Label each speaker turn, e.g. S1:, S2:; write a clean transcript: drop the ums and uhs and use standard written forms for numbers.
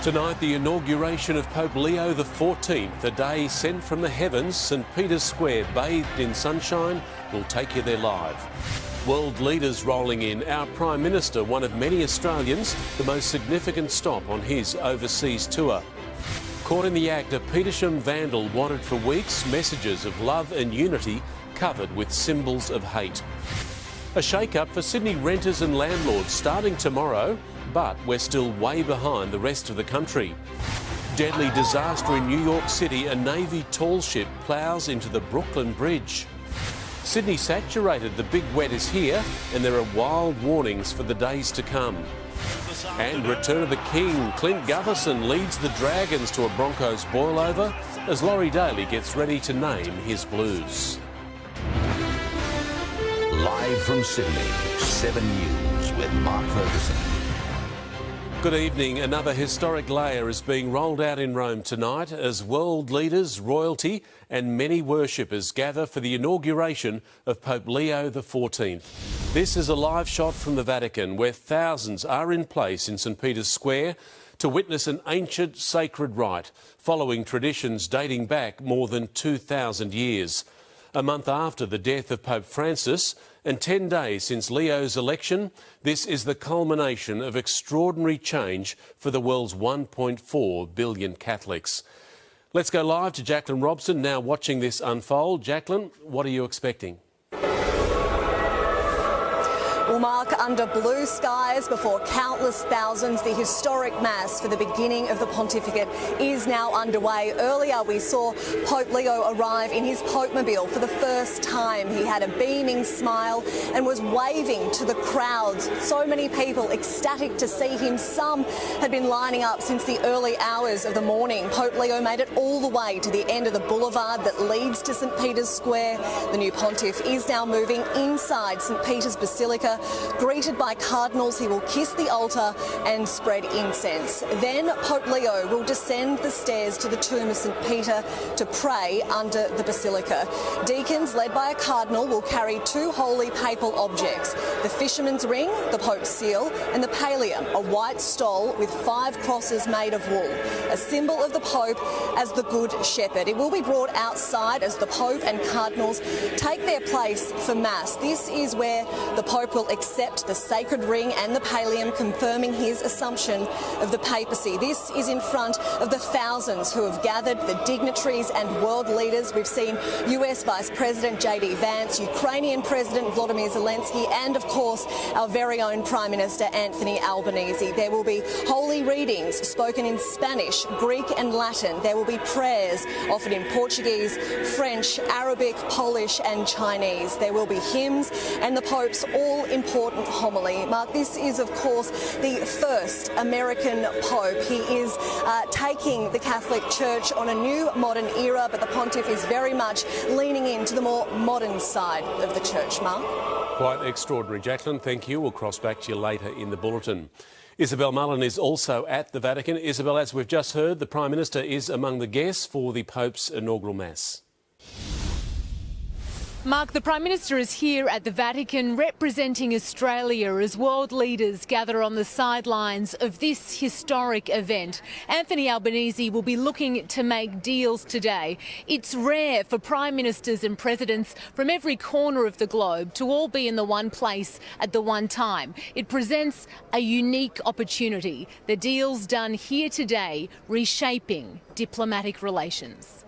S1: Tonight, the inauguration of Pope Leo XIV, a day sent from the heavens. St Peter's Square, bathed in sunshine, will take you there live. World leaders rolling in. Our Prime Minister, one of many Australians, the most significant stop on his overseas tour. Caught in the act, a Petersham vandal wanted for weeks, messages of love and unity covered with symbols of hate. A shake-up for Sydney renters and landlords starting tomorrow, but we're still way behind the rest of the country. Deadly disaster in New York City. A Navy tall ship ploughs into the Brooklyn Bridge. Sydney saturated. The big wet is here, and there are wild warnings for the days to come. And return of the King. Clint Gutherson leads the Dragons to a Broncos boil-over as Laurie Daly gets ready to name his Blues.
S2: Live from Sydney, 7 News with Mark Ferguson.
S1: Good evening. Another historic layer is being rolled out in Rome tonight as world leaders, royalty and many worshippers gather for the inauguration of Pope Leo XIV. This is a live shot from the Vatican, where thousands are in place in St Peter's Square to witness an ancient sacred rite following traditions dating back more than 2,000 years. A month after the death of Pope Francis and 10 days since Leo's election, this is the culmination of extraordinary change for the world's 1.4 billion Catholics. Let's go live to Jacqueline Robson, now watching this unfold. Jacqueline, what are you expecting?
S3: Well, Mark, under blue skies before countless thousands, the historic Mass for the beginning of the pontificate is now underway. Earlier we saw Pope Leo arrive in his Pope-mobile for the first time. He had a beaming smile and was waving to the crowds. So many people ecstatic to see him. Some had been lining up since the early hours of the morning. Pope Leo made it all the way to the end of the boulevard that leads to St Peter's Square. The new pontiff is now moving inside St Peter's Basilica. Greeted by cardinals, he will kiss the altar and spread incense. Then Pope Leo will descend the stairs to the tomb of St Peter to pray under the basilica. Deacons, led by a cardinal, will carry two holy papal objects: the fisherman's ring, the Pope's seal, and the pallium, a white stole with 5 crosses made of wool, a symbol of the Pope as the Good Shepherd. It will be brought outside as the Pope and cardinals take their place for Mass. This is where the Pope will accept the sacred ring and the pallium, confirming his assumption of the papacy. This is in front of the thousands who have gathered, the dignitaries and world leaders. We've seen US Vice President J.D. Vance, Ukrainian President Volodymyr Zelensky, and of course our very own Prime Minister Anthony Albanese. There will be holy readings spoken in Spanish, Greek and Latin. There will be prayers offered in Portuguese, French, Arabic, Polish and Chinese. There will be hymns and the Pope's all-important homily. Mark, this is of course the first American Pope. He is taking the Catholic Church on a new modern era, but the Pontiff is very much leaning into the more modern side of the Church. Mark?
S1: Quite extraordinary, Jacqueline. Thank you. We'll cross back to you later in the bulletin. Isabel Mullen is also at the Vatican. Isabel, as we've just heard, the Prime Minister is among the guests for the Pope's inaugural Mass.
S4: Mark, the Prime Minister is here at the Vatican representing Australia as world leaders gather on the sidelines of this historic event. Anthony Albanese will be looking to make deals today. It's rare for Prime Ministers and Presidents from every corner of the globe to all be in the one place at the one time. It presents a unique opportunity. The deals done here today reshaping diplomatic relations.